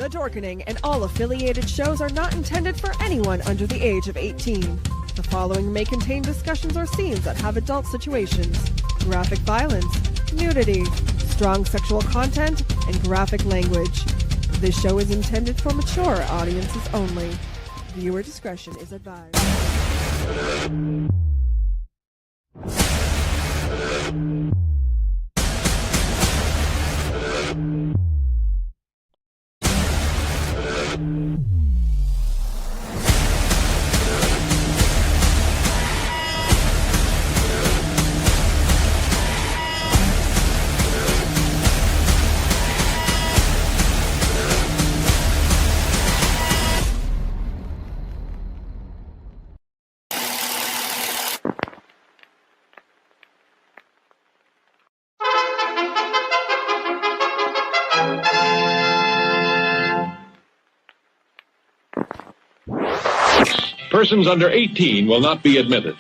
The Dorkening and all affiliated shows are not intended for anyone under the age of 18. The following may contain discussions or scenes that have adult situations, graphic violence, nudity, strong sexual content, and graphic language. This show is intended for mature audiences only. Viewer discretion is advised. Persons under 18 will not be admitted.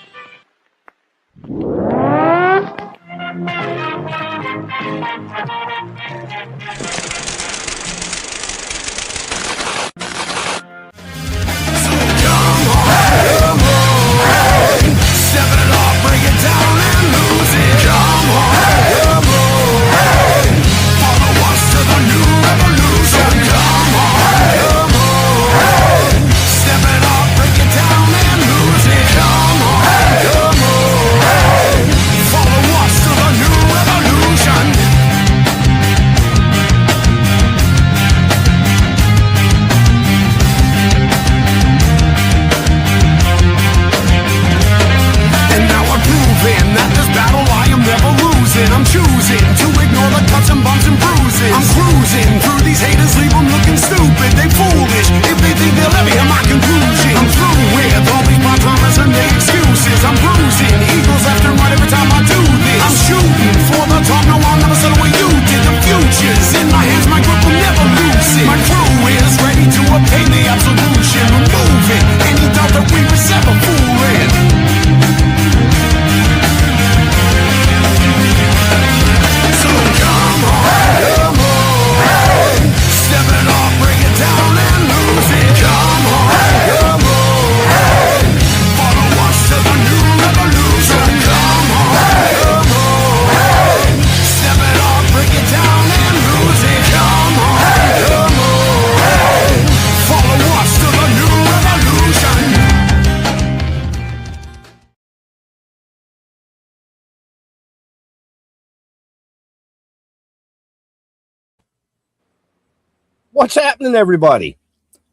What's happening, everybody?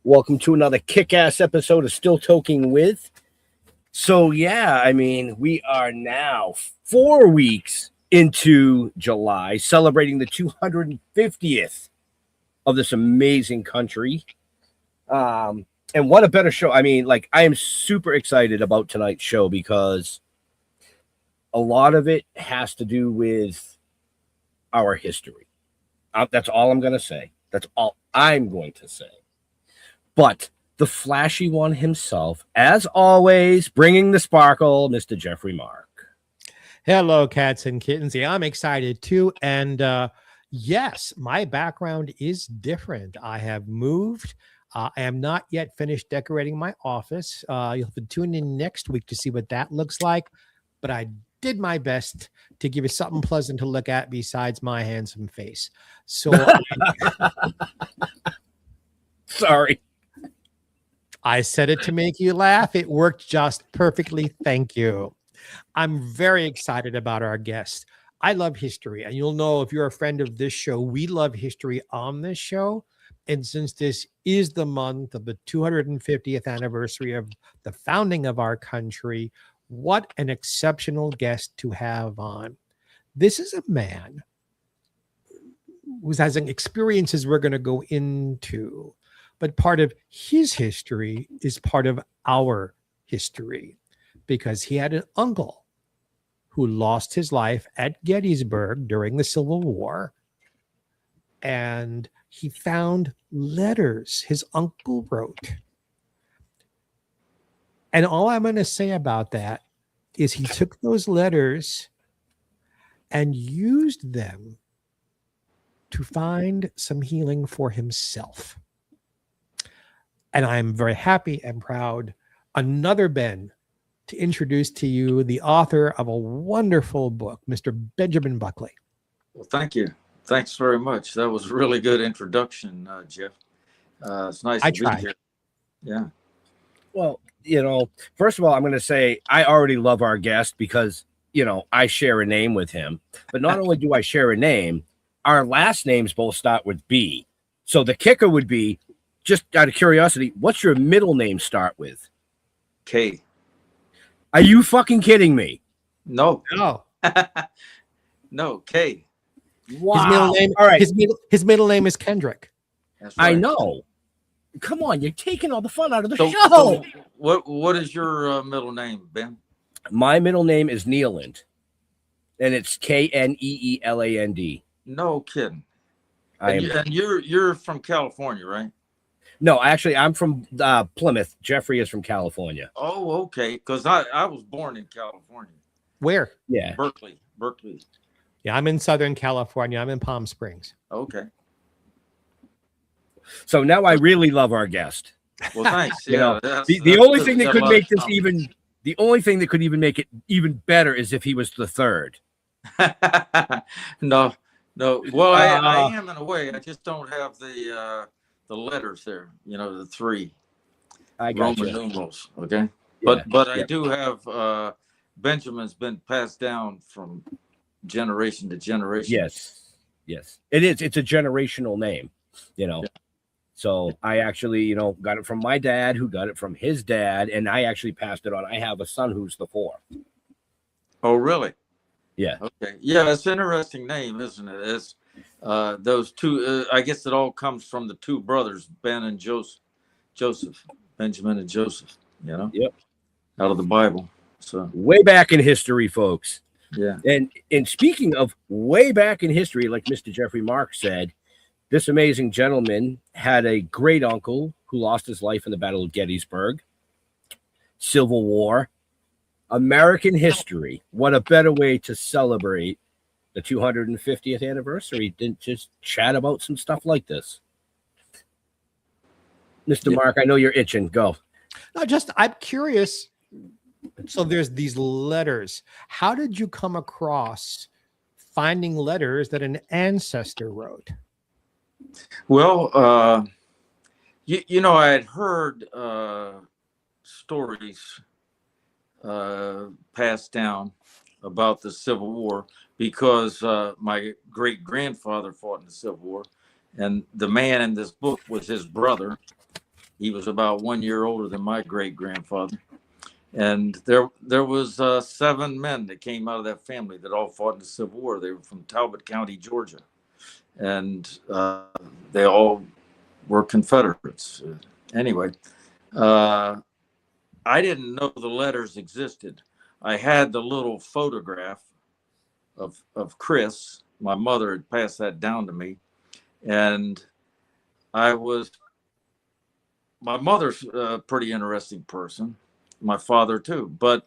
Welcome to another kick-ass episode of Still Toking with. So, yeah, I mean, we are now 4 weeks into July, celebrating the 250th of this amazing country. And what a better show. I mean, like, I am super excited about tonight's show because a lot of it has to do with our history. That's all I'm going to say. That's all I'm going to say. But the flashy one himself, as always, bringing the sparkle, Mr. Jeffrey Mark. Hello, cats and kittens. Yeah, I'm excited too. And yes, my background is different. I have moved. I am not yet finished decorating my office. You'll have to tune in next week to see what that looks like. But I did my best to give you something pleasant to look at besides my handsome face. So sorry. I said it to make you laugh. It worked just perfectly. Thank you. I'm very excited about our guest. I love history, and you'll know if you're a friend of this show, we love history on this show. And since this is the month of the 250th anniversary of the founding of our country, what an exceptional guest to have on. This is a man who has experiences we're going to go into, but part of his history is part of our history because he had an uncle who lost his life at Gettysburg during the Civil War. And he found letters his uncle wrote. And all I'm going to say about that is he took those letters and used them to find some healing for himself. And I'm very happy and proud, another Ben, to introduce to you the author of a wonderful book, Mr. Benjamin Buckley. Well, thank you. Thanks very much. That was a really good introduction, Jeff. It's nice to be here. Yeah. Well, first of all, I'm going to say I already love our guest because, I share a name with him. But not only do I share a name, our last names both start with B. So the kicker would be, just out of curiosity, what's your middle name start with? K. Are you fucking kidding me? No. No. No, K. Wow. His middle name, all right. His middle name is Kendrick. That's right. I know. Come on, you're taking all the fun out of the show. So what is your middle name, Ben? My middle name is Neeland, and it's Kneeland. No kidding. And you're from California, right? No, actually, I'm from Plymouth. Jeffrey is from California. Oh, okay. Because I was born in California. Where? Yeah. Berkeley. Yeah, I'm in Southern California. I'm in Palm Springs. Okay. So now I really love our guest. Well, thanks. Yeah. The only thing that could make this the only thing that could even make it even better is if he was the third. No. Well, I am in a way. I just don't have the letters there. The three Roman numerals. Okay. Yeah. But I do have Benjamin's been passed down from generation to generation. Yes. It is. It's a generational name. Yeah. So I actually, got it from my dad, who got it from his dad, and I actually passed it on. I have a son who's the fourth. Oh, really? Yeah. Okay. Yeah, it's an interesting name, isn't it? It's those two. I guess it all comes from the two brothers, Ben and Joseph, Benjamin and Joseph. Yep. Out of the Bible. So way back in history, folks. Yeah. And speaking of way back in history, like Mr. Jeffrey Mark said, this amazing gentleman had a great uncle who lost his life in the Battle of Gettysburg. Civil War, American history. What a better way to celebrate the 250th anniversary than just chat about some stuff like this. Mr. Mark, I know you're itching. Go. No, I'm curious. So there's these letters. How did you come across finding letters that an ancestor wrote? Well, I had heard stories passed down about the Civil War because my great grandfather fought in the Civil War, and the man in this book was his brother. He was about 1 year older than my great grandfather, and there was 7 men that came out of that family that all fought in the Civil War. They were from Talbot County, Georgia. And they all were Confederates. Anyway, I didn't know the letters existed. I had the little photograph of Chris. My mother had passed that down to me. And my mother's a pretty interesting person. My father too. But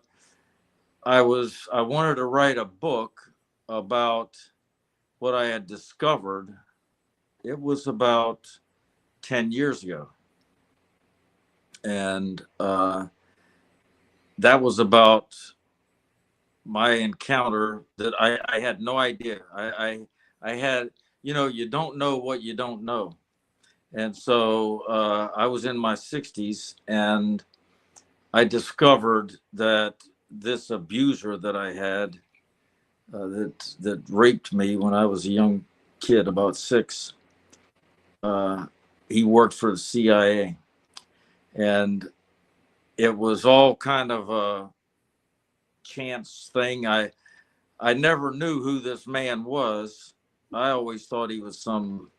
I wanted to write a book about what I had discovered. It was about 10 years ago. And that was about my encounter that I had no idea. I had, you don't know what you don't know. And so I was in my 60s and I discovered that this abuser that I had that raped me when I was a young kid, about 6. He worked for the CIA, and it was all kind of a chance thing. I never knew who this man was. I always thought he was some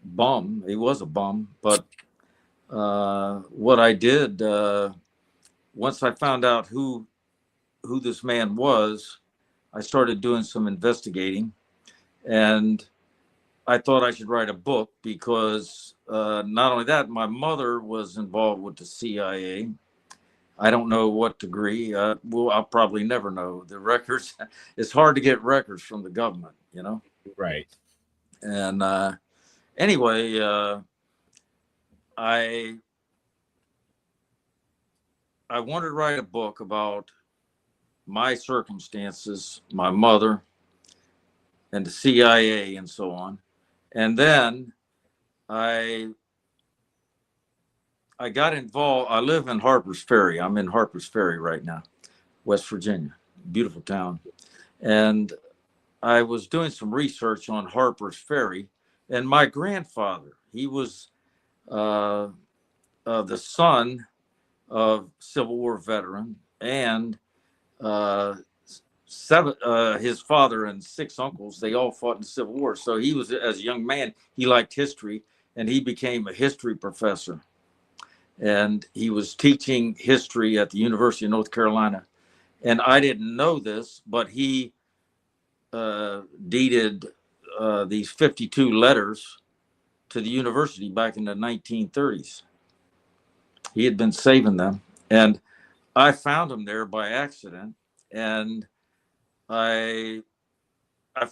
bum. He was a bum, but what I did once I found out who this man was, I started doing some investigating, and I thought I should write a book because not only that, my mother was involved with the CIA. I don't know what degree. Well, I'll probably never know the records. It's hard to get records from the government, Right. And anyway, I I wanted to write a book about my circumstances, my mother, and the CIA and so on. And then I got involved. I live in Harper's Ferry. I'm in Harper's Ferry right now, West Virginia, beautiful town. And I was doing some research on Harper's Ferry, and my grandfather, he was the son of Civil War veteran, and his father and 6 uncles, they all fought in the Civil War. So he was, as a young man, he liked history, and he became a history professor. And he was teaching history at the University of North Carolina. And I didn't know this, but he deeded these 52 letters to the university back in the 1930s. He had been saving them, and I found them there by accident, and I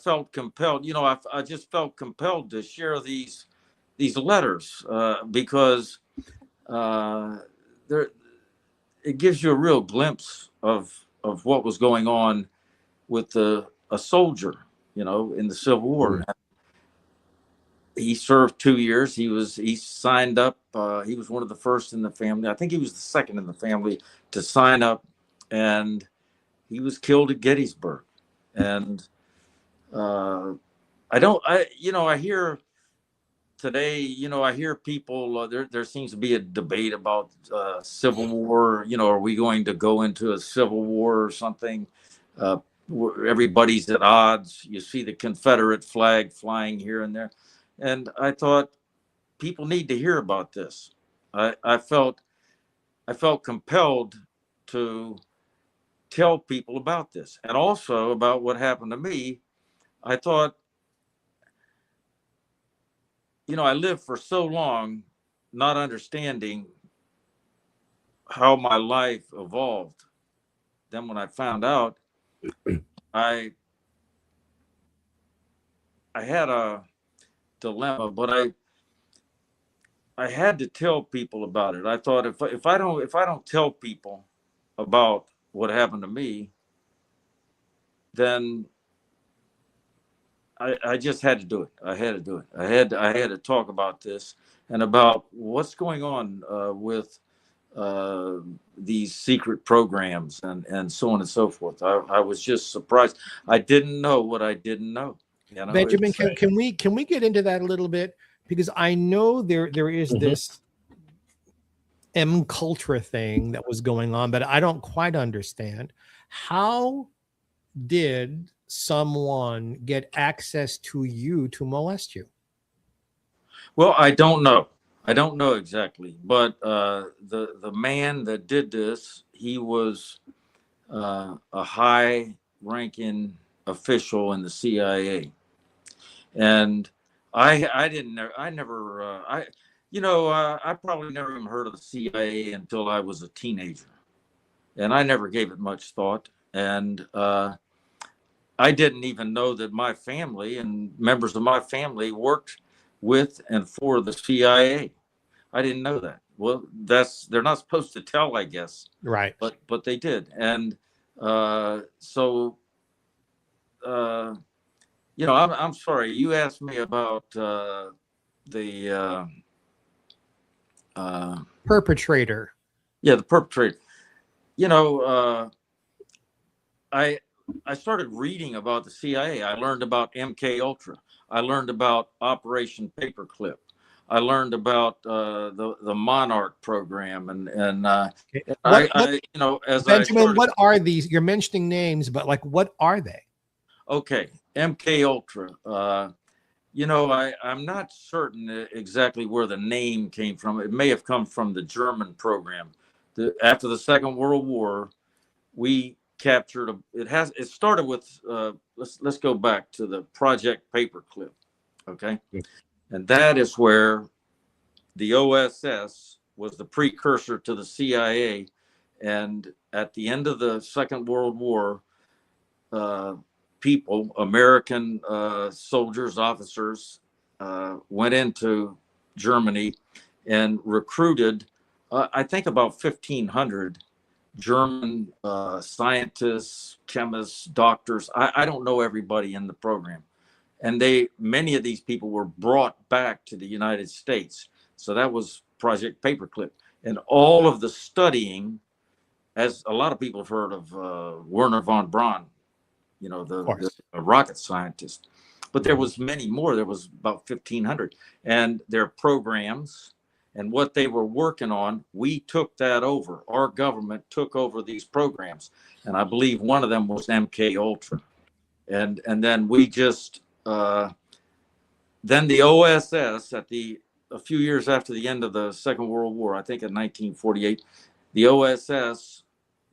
felt compelled. I just felt compelled to share these letters because it gives you a real glimpse of what was going on with a soldier, in the Civil War. Mm-hmm. He served 2 years. He signed up. He was one of the first in the family. I think he was the second in the family to sign up, and he was killed at Gettysburg. And I hear today, I hear people, there seems to be a debate about Civil War. Are we going to go into a Civil War or something? Where everybody's at odds. You see the Confederate flag flying here and there. And I thought people need to hear about this. I felt compelled to tell people about this, and also about what happened to me. I thought, I lived for so long not understanding how my life evolved. Then when I found out, I had a dilemma, but I had to tell people about it. I thought if I don't tell people about what happened to me, then I just had to do it. I had to do it. I had to talk about this and about what's going on with these secret programs and so on and so forth. I was just surprised. I didn't know what I didn't know. Benjamin, can we get into that a little bit? Because I know there is mm-hmm. this MKUltra thing that was going on, but I don't quite understand. How did someone get access to you to molest you? Well, I don't know. I don't know exactly, but the man that did this, he was a high-ranking official in the CIA, and I probably never even heard of the CIA until I was a teenager, and I never gave it much thought. And I didn't even know that my family and members of my family worked with and for the CIA. I didn't know that. Well, they're not supposed to tell, I guess. Right. But they did. And I'm sorry. You asked me about the perpetrator. Yeah, the perpetrator. I started reading about the CIA. I learned about MKUltra. I learned about Operation Paperclip. I learned about the Monarch program, Benjamin, what are these? You're mentioning names, but what are they? Okay, MKUltra. I'm not certain exactly where the name came from. It may have come from the German program. After the Second World War, we captured it started with let's go back to the Project Paperclip. Okay. And that is where the OSS was the precursor to the CIA. And at the end of the Second World War, American soldiers, officers, went into Germany and recruited, I think about 1,500 German scientists, chemists, doctors. I don't know everybody in the program. And many of these people were brought back to the United States. So that was Project Paperclip. And all of the studying, as a lot of people have heard of Werner von Braun, the rocket scientist. But there was many more. There was about 1,500. And their programs and what they were working on, we took that over. Our government took over these programs. And I believe one of them was MKUltra. And then we just, then the OSS a few years after the end of the Second World War, I think in 1948, the OSS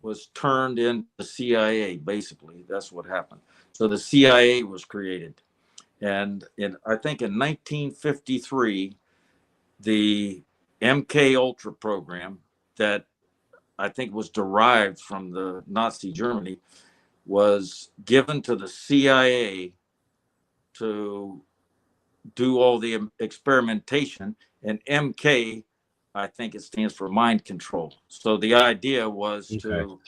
was turned into the CIA, basically. That's what happened. So the CIA was created. And I think in 1953, the MKUltra program that I think was derived from the Nazi Germany was given to the CIA to do all the experimentation. And MK, I think it stands for mind control. So the idea was to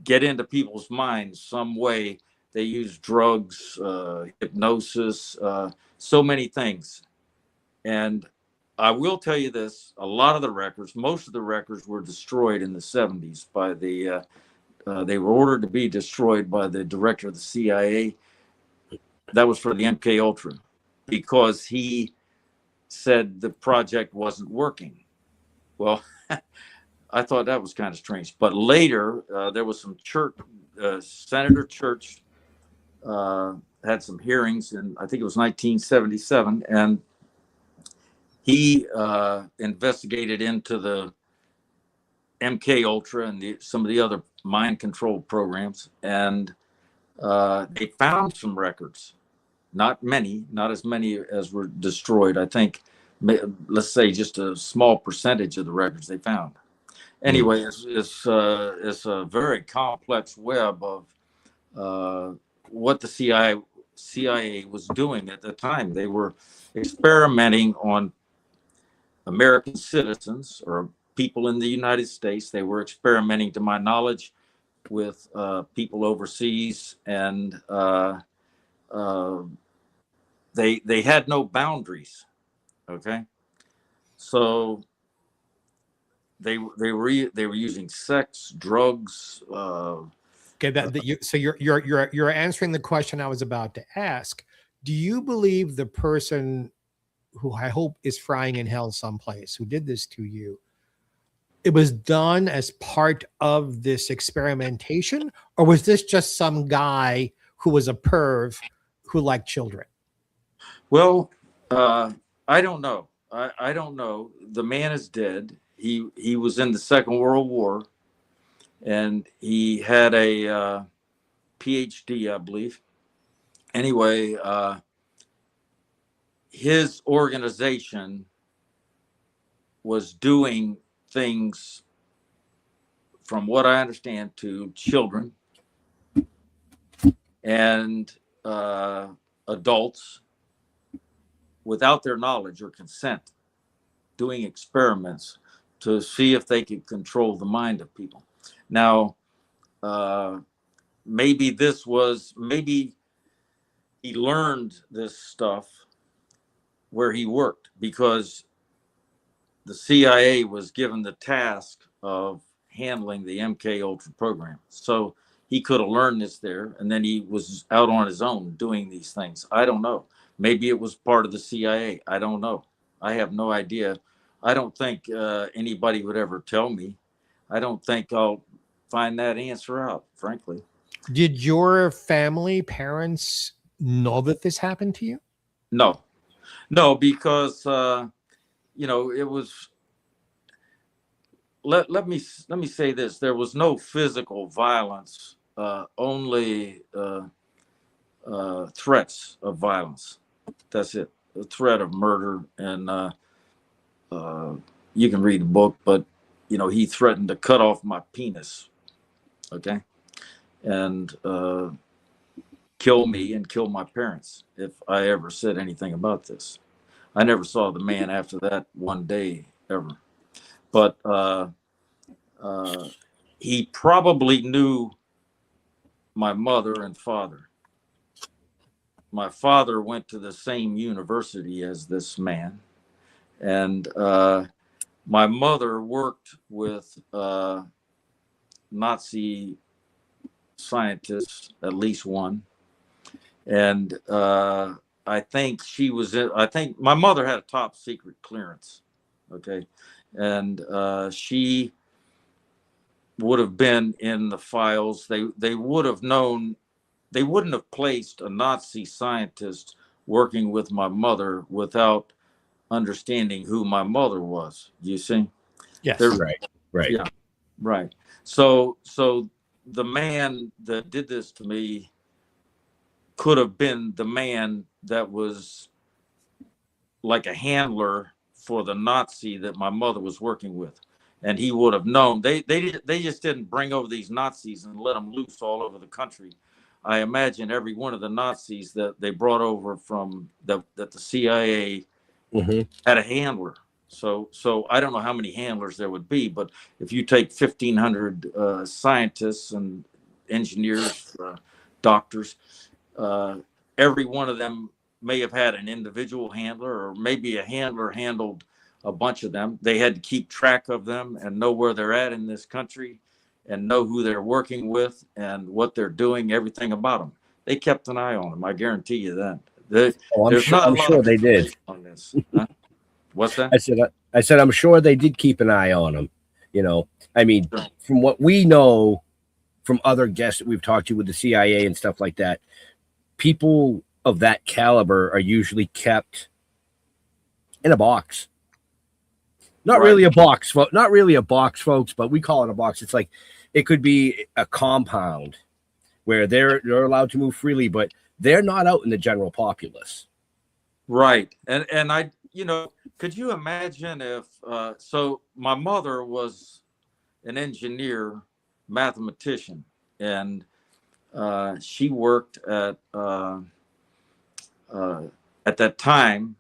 get into people's minds some way. They used drugs, hypnosis, so many things. And I will tell you this, a lot of the records, most of the records were destroyed in the 70s by they were ordered to be destroyed by the director of the CIA. That was for the MKUltra, because he said the project wasn't working. Well, I thought that was kind of strange. But later, there was some Senator Church had some hearings, and I think it was 1977, and he investigated into the MKUltra and some of the other mind control programs, and they found some records. Not as many as were destroyed. I think, let's say, just a small percentage of the records they found. Anyway, it's a very complex web of what the CIA was doing at the time. They were experimenting on American citizens or people in the United States. They were experimenting, to my knowledge, with people overseas, and they had no boundaries. Okay, so they were using sex, drugs. Okay, so you're answering the question I was about to ask. Do you believe the person who I hope is frying in hell someplace, who did this to you, it was done as part of this experimentation, or was this just some guy who was a perv who liked children? Well, I don't know. I don't know. The man is dead. He was in the Second World War, and he had a PhD, I believe. Anyway, his organization was doing things, from what I understand, to children and adults without their knowledge or consent, doing experiments to see if they could control the mind of people. Now, maybe he learned this stuff where he worked, because the CIA was given the task of handling the MKUltra program. So he could have learned this there, and then he was out on his own doing these things. I don't know. Maybe it was part of the CIA. I don't know. I have no idea. I don't think anybody would ever tell me. I don't think I'll find that answer out, frankly. Did your family, parents, know that this happened to you? No, because it was. Let me say this: there was no physical violence, only threats of violence. That's it. A threat of murder, and you can read the book, but he threatened to cut off my penis. Okay, and kill me and kill my parents if I ever said anything about this. I never saw the man after that one day ever. But he probably knew my mother and father. My father went to the same university as this man, and my mother worked with Nazi scientists, at least one, and I think I think my mother had a top secret clearance, okay, and she would have been in the files. They would have known. They wouldn't have placed a Nazi scientist working with my mother without understanding who my mother was. You see? Yes. Right. Yeah. Right. So the man that did this to me could have been the man that was like a handler for the Nazi that my mother was working with. And he would have known. They just didn't bring over these Nazis and let them loose all over the country. I imagine every one of the Nazis that they brought over from that the CIA had a handler. So I don't know how many handlers there would be, but if you take 1,500 scientists and engineers, doctors, every one of them may have had an individual handler, or maybe a handler handled a bunch of them. They had to keep track of them and know where they're at in this country and know who they're working with and what they're doing, everything about them. They kept an eye on them. I guarantee you that. I'm sure they did. On this. Huh? What's that? I said, I'm sure they did keep an eye on them. You know, I mean, from what we know from other guests that we've talked to with the CIA and stuff like that, people of that caliber are usually kept in a box. Not really a box, folks, but we call it a box. It's like it could be a compound where they're allowed to move freely, but they're not out in the general populace. Right. And I, could you imagine if, so my mother was an engineer, mathematician, and she worked at that time,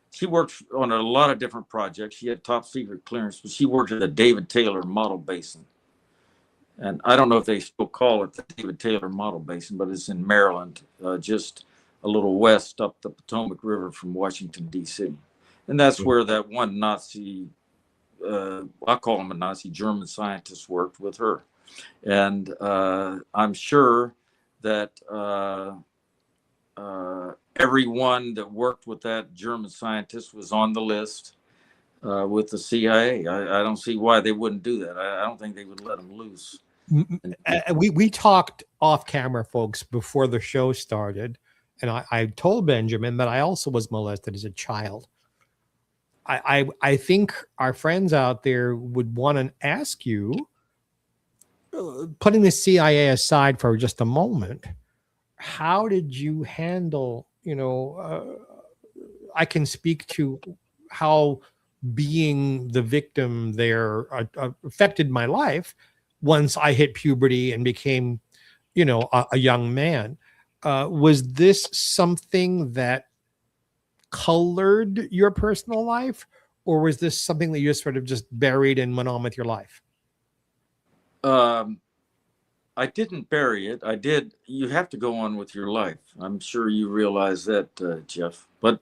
she worked on a lot of different projects. She had top secret clearance, but she worked at the David Taylor Model Basin. And I don't know if they still call it the David Taylor Model Basin, but it's in Maryland, just a little west up the Potomac River from Washington, D.C. And that's where that one Nazi, I call him a Nazi, German scientist worked with her. And I'm sure that everyone that worked with that German scientist was on the list with the CIA. I don't see why they wouldn't do that. I don't think they would let them loose. We talked off camera, folks, before the show started, and I told Benjamin that I also was molested as a child. I think our friends out there would want to ask you, putting the CIA aside for just a moment, how did you handle, I can speak to how being the victim there affected my life once I hit puberty and became, a young man. Was this something that colored your personal life, or was this something that you sort of just buried and went on with your life? I didn't bury it. I did. You have to go on with your life. I'm sure you realize that, Jeff. But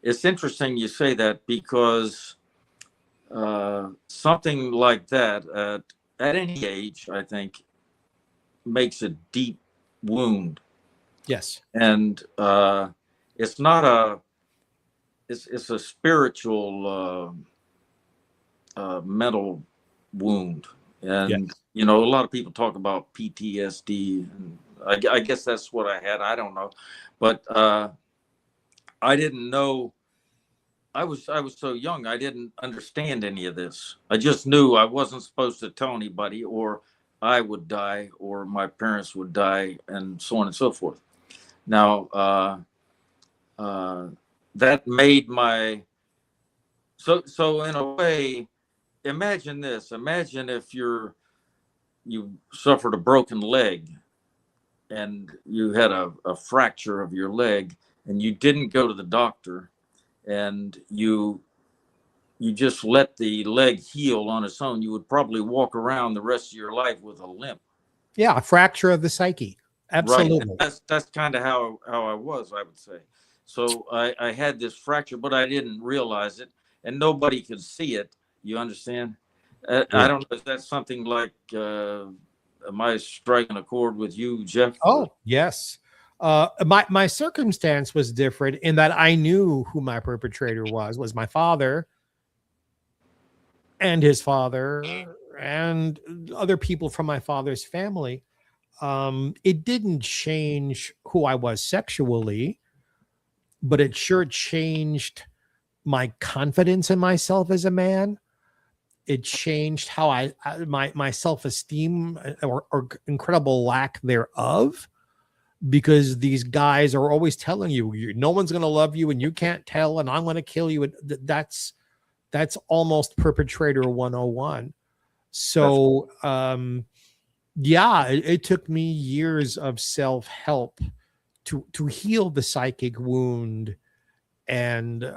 it's interesting you say that, because something like that at any age, I think, makes a deep wound. Yes. And it's not it's a spiritual mental wound. And a lot of people talk about PTSD, and I guess that's what I had. I don't know, but I didn't know. I was so young. I didn't understand any of this. I just knew I wasn't supposed to tell anybody, or I would die, or my parents would die, and so on and so forth. Now, that made my so in a way. Imagine this. Imagine if you suffered a broken leg and you had a fracture of your leg, and you didn't go to the doctor, and you you just let the leg heal on its own, you would probably walk around the rest of your life with a limp. Yeah, a fracture of the psyche. Absolutely. Right. That's kind of how I was, I would say. So I had this fracture, but I didn't realize it, and nobody could see it. You understand? I don't know if that's something like, am I striking a chord with you, Jeff? Oh, yes. My circumstance was different in that I knew who my perpetrator was my father and his father and other people from my father's family. It didn't change who I was sexually, but it sure changed my confidence in myself as a man. It changed how my self-esteem or incredible lack thereof, because these guys are always telling you, no one's going to love you and you can't tell, and I'm going to kill you. And that's almost perpetrator 101. So, yeah, it took me years of self-help to heal the psychic wound and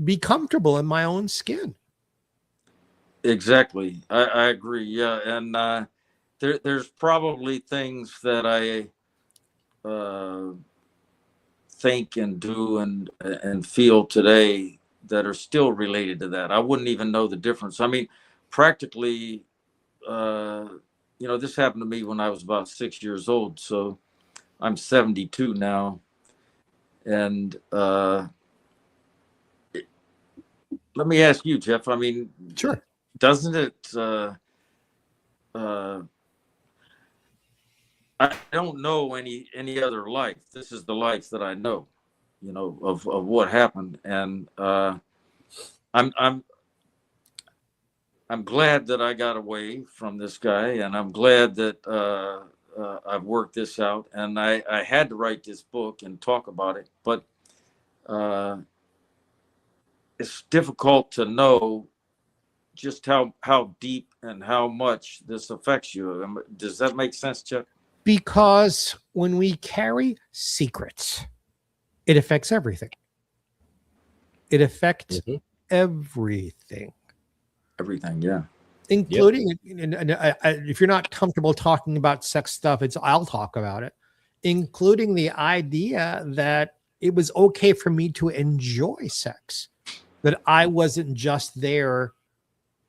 be comfortable in my own skin. Exactly. I agree. Yeah. And there's probably things that I think and do and feel today that are still related to that. I wouldn't even know the difference. I mean, practically, this happened to me when I was about 6 years old. So I'm 72 now. And let me ask you, Jeff, I mean, Sure. Doesn't it, I don't know any other life. This is the life that I know, of what happened. And I'm glad that I got away from this guy, and I'm glad that I've worked this out. And I had to write this book and talk about it, but it's difficult to know just how deep and how much this affects you. Does that make sense, Chuck? Because when we carry secrets, it affects everything. It affects everything. Everything, yeah. Including, and if you're not comfortable talking about sex stuff, I'll talk about it, including the idea that it was okay for me to enjoy sex, that I wasn't just there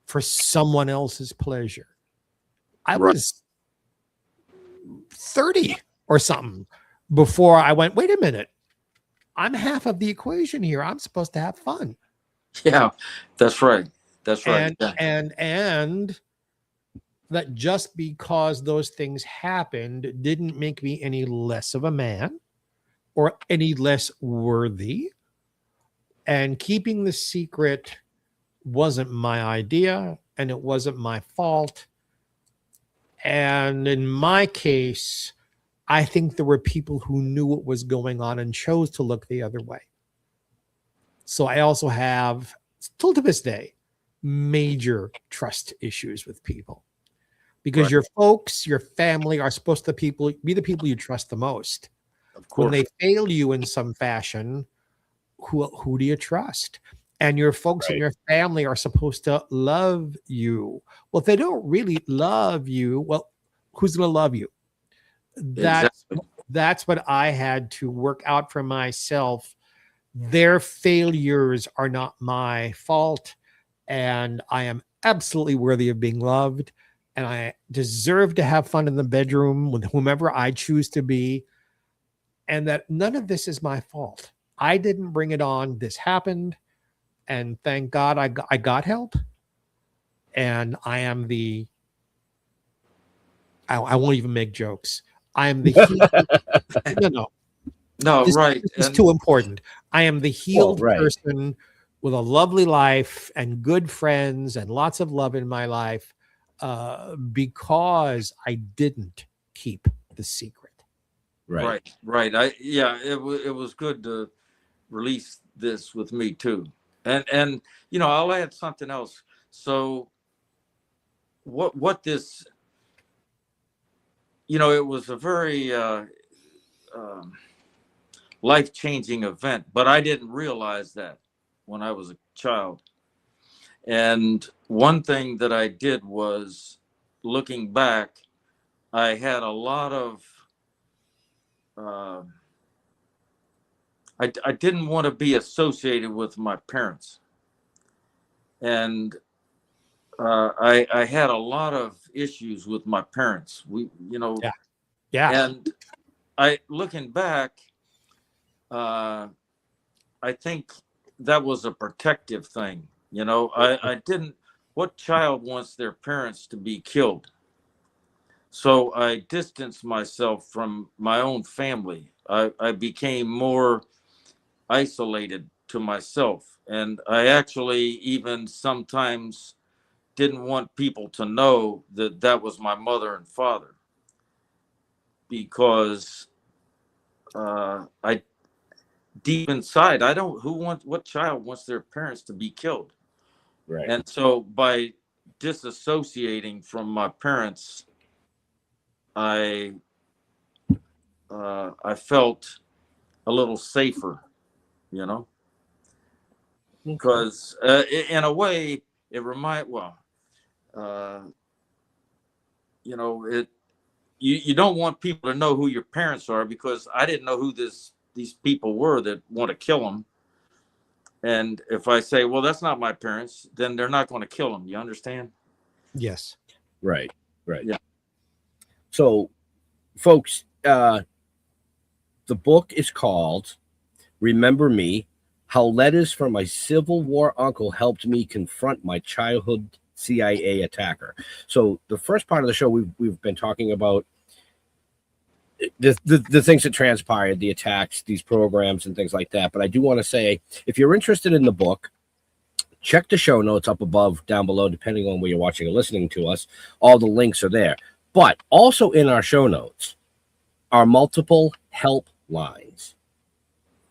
for someone else's pleasure. I was 30 or something before I went, wait a minute, I'm half of the equation here. I'm supposed to have fun. Yeah, that's right. That's right. And that just because those things happened didn't make me any less of a man or any less worthy. And keeping the secret wasn't my idea, and it wasn't my fault. And in my case, I think there were people who knew what was going on and chose to look the other way. So I also have, still to this day, major trust issues with people, because your folks, your family are supposed to be the people you trust the most. Of course. When they fail you in some fashion, who do you trust? And your folks and your family are supposed to love you. Well, if they don't really love you, well, who's going to love you? That's what I had to work out for myself. Their failures are not my fault, and I am absolutely worthy of being loved, and I deserve to have fun in the bedroom with whomever I choose to be, and that none of this is my fault. I didn't bring it on. This happened, and thank God I got help, and I am the I won't even make jokes. I am the This is too important. I am the healed person with a lovely life and good friends and lots of love in my life, because I didn't keep the secret. Right. It was good to release this with me too. And I'll add something else. So what this, it was a very life-changing event, but I didn't realize that. when I was a child. And one thing that I did was, looking back, I had a lot of, I didn't want to be associated with my parents. And I had a lot of issues with my parents. Yeah. Yeah. And looking back, I think that was a protective thing. I didn't, what child wants their parents to be killed? So I distanced myself from my own family. I became more isolated to myself. And I actually even sometimes didn't want people to know that that was my mother and father, because I deep inside, I don't, what child wants their parents to be killed? Right. And so by disassociating from my parents, I felt a little safer, because in a way it it, you don't want people to know who your parents are, because I didn't know who these people were that want to kill them. And if I say, well, that's not my parents, then they're not going to kill them. You understand? Yes. Right. Yeah. So, folks, the book is called Remember Me: How Letters from My Civil War Uncle Helped Me Confront My Childhood CIA Attacker. So the first part of the show, we've been talking about the things that transpired, the attacks, these programs and things like that. But I do want to say, if you're interested in the book, check the show notes up above, down below, depending on where you're watching or listening to us. All the links are there. But also in our show notes are multiple helplines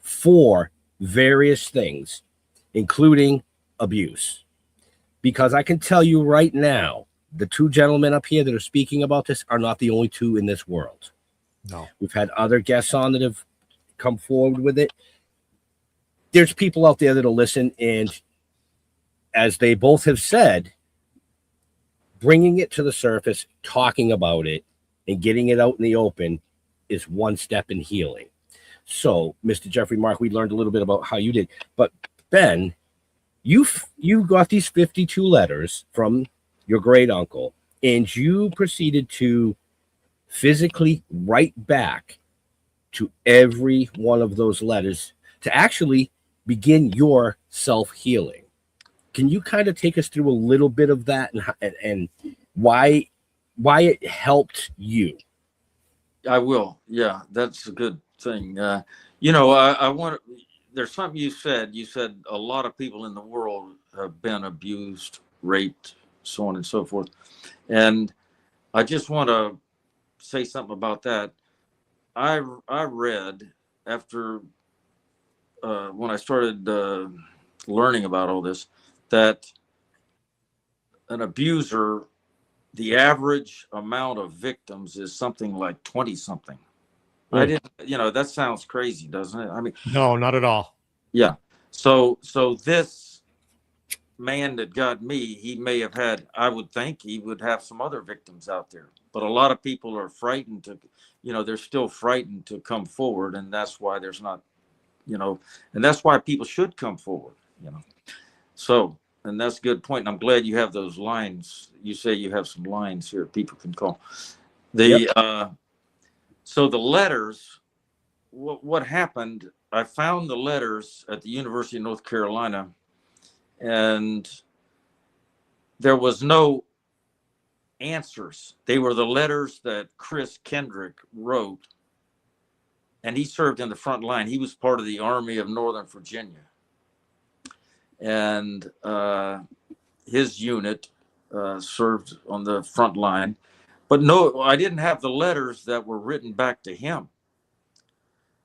for various things, including abuse. Because I can tell you right now, the two gentlemen up here that are speaking about this are not the only two in this world. No. We've had other guests on that have come forward with it. There's people out there that'll listen, and as they both have said, bringing it to the surface, talking about it, and getting it out in the open is one step in healing. So, Mr. Jeffrey Mark, we learned a little bit about how you did. But, Ben, you got these 52 letters from your great uncle, and you proceeded to physically write back to every one of those letters to actually begin your self-healing. Can you kind of take us through a little bit of that and why it helped you? I will. Yeah, that's a good thing. I want, there's something you said a lot of people in the world have been abused, raped, so on and so forth. And I just want to say something about that. I read after when I started learning about all this, that an abuser, the average amount of victims is something like 20 something. I didn't, that sounds crazy, doesn't it? I mean, No, not at all. Yeah. So this man that got me, he may have had, I would think he would have some other victims out there, but a lot of people are frightened to, they're still frightened to come forward. And that's why there's not, and that's why people should come forward, So, and that's a good point. And I'm glad you have those lines. You say you have some lines here people can call. So the letters, what happened, I found the letters at the University of North Carolina, and there was no answers. They were the letters that Chris Kendrick wrote, and he served in the front line. He was part of the Army of Northern Virginia. And his unit served on the front line. But no, I didn't have the letters that were written back to him.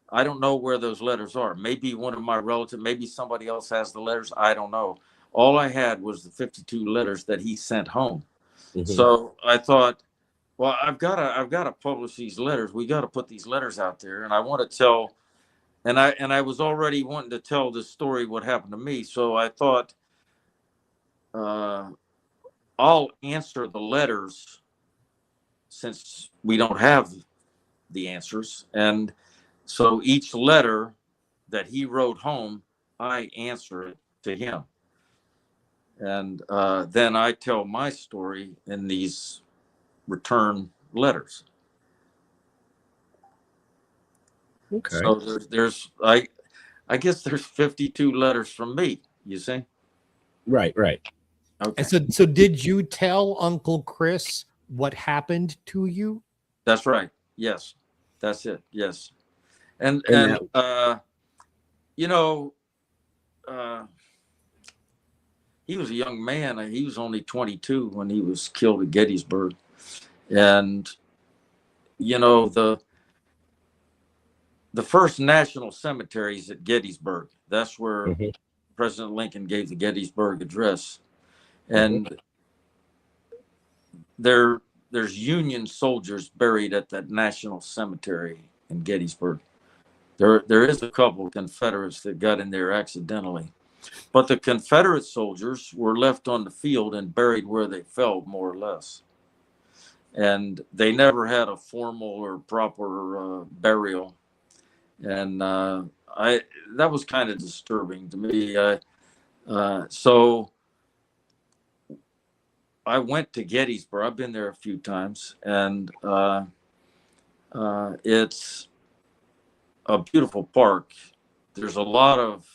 I don't know where those letters are. Maybe one of my relatives, maybe somebody else has the letters. I don't know. All I had was the 52 letters that he sent home. Mm-hmm. So I thought, well, I've got to publish these letters. We got to put these letters out there. And I want to tell I was already wanting to tell this story, what happened to me. So I thought, I'll answer the letters since we don't have the answers. And so each letter that he wrote home, I answer it to him. And then I tell my story in these return letters. Okay. So there's I guess there's 52 letters from me, you see? Right. Okay. And so did you tell Uncle Chris what happened to you? That's right. Yes. That's it. Yes. And you know, he was a young man. He was only 22 when he was killed at Gettysburg. And you know, the first national cemetery is at Gettysburg. That's where President Lincoln gave the Gettysburg Address. And there's Union soldiers buried at that national cemetery in Gettysburg. There is a couple of Confederates that got in there accidentally, but the Confederate soldiers were left on the field and buried where they fell, more or less. And they never had a formal or proper burial. And that was kind of disturbing to me. So I went to Gettysburg. I've been there a few times, and it's a beautiful park. There's a lot of,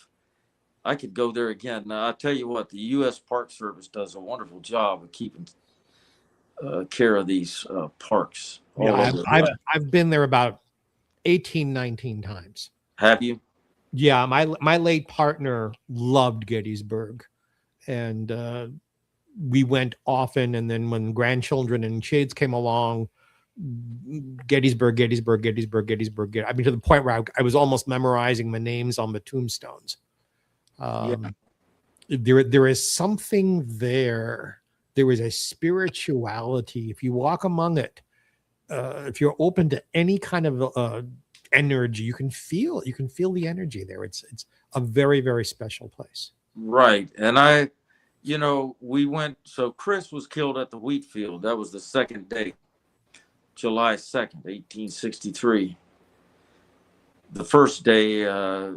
I could go there again. Now, I tell you what, the U.S. Park Service does a wonderful job of keeping care of these parks. Yeah, I've been there about 18, 19 times. Have you? Yeah, my late partner loved Gettysburg, and we went often. And then when grandchildren and kids came along, Gettysburg. I mean, to the point where I was almost memorizing the names on the tombstones. There is something there. There is a spirituality. If you walk among it, if you're open to any kind of energy, you can feel the energy there. It's a very, very special place. Right. And we went, so Chris was killed at the wheat field. That was the second day, July 2nd, 1863. The first day,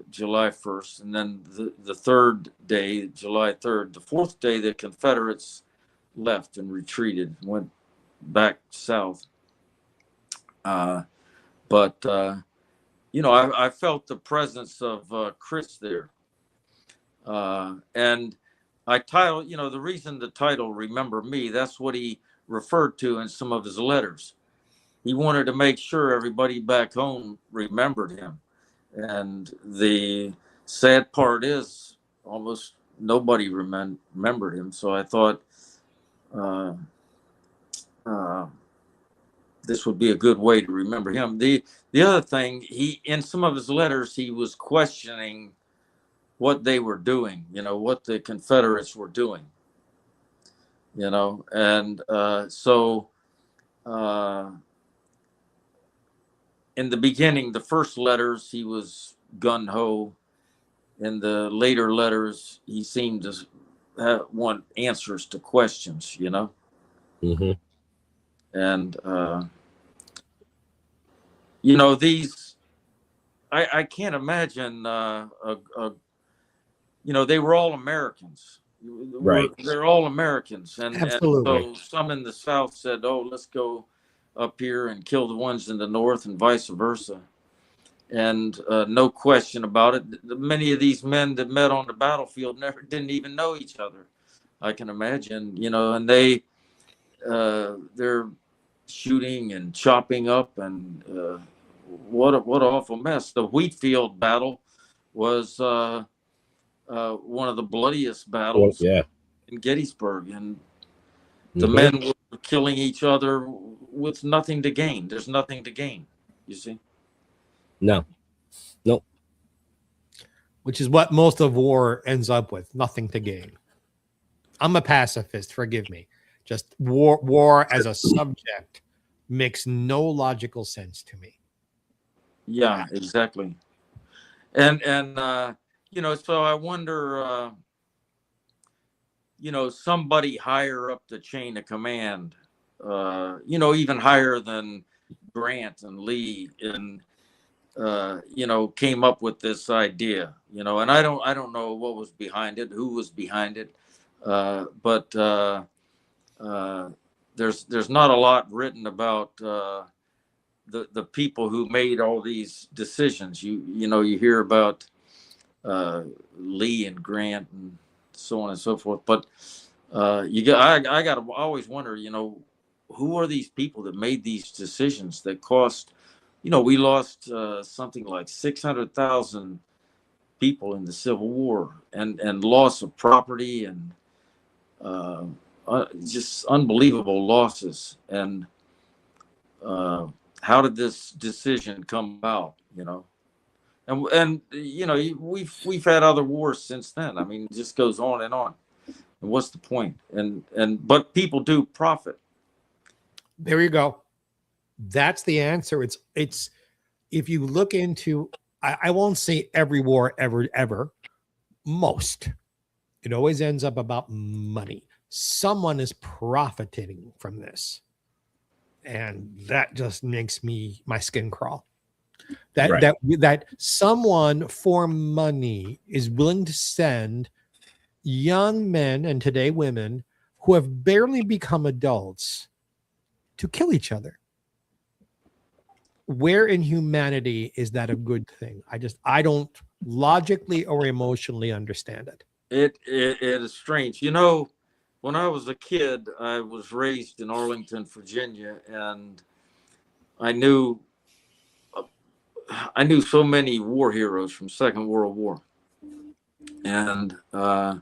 July 1st, and then the third day, July 3rd. The fourth day, the Confederates left and retreated, went back south. But I felt the presence of Chris there. And I titled, the reason the title Remember Me, that's what he referred to in some of his letters. He wanted to make sure everybody back home remembered him. And the sad part is almost nobody remembered him. So I thought this would be a good way to remember him. The other thing, in some of his letters, he was questioning what they were doing, what the Confederates were doing, and so in the beginning, the first letters, he was gung-ho. In the later letters, he seemed to want answers to questions, And, these, I can't imagine, they were all Americans. Right. They're all Americans. And Absolutely. so some in the South said, oh, let's go up here and kill the ones in the North and vice versa. And no question about it. Many of these men that met on the battlefield didn't even know each other. I can imagine, and they're shooting and chopping up, and what an awful mess. The Wheatfield battle was one of the bloodiest battles in Gettysburg, and the men were killing each other with nothing to gain. There's nothing to gain, you see. No. Which is what most of war ends up with, nothing to gain. I'm a pacifist, forgive me. Just war as a subject makes no logical sense to me. Yeah, exactly. And so I wonder, somebody higher up the chain of command, even higher than Grant and Lee, and came up with this idea, and I don't know what was behind it, who was behind it, but there's not a lot written about the people who made all these decisions. You hear about Lee and Grant and so on and so forth, but I got to always wonder, who are these people that made these decisions that cost, we lost something like 600,000 people in the Civil War, and loss of property, and just unbelievable losses. And how did this decision come about? And we've had other wars since then. I mean, it just goes on and on. And what's the point? But people do profit. There you go. That's the answer. It's if you look into, I won't say every war ever, most, it always ends up about money. Someone is profiting from this. And that just makes my skin crawl. That someone for money is willing to send young men, and today women, who have barely become adults to kill each other. Where in humanity is that a good thing? I don't logically or emotionally understand it. It is strange. When I was a kid, I was raised in Arlington, Virginia, and I knew so many war heroes from Second World War. And I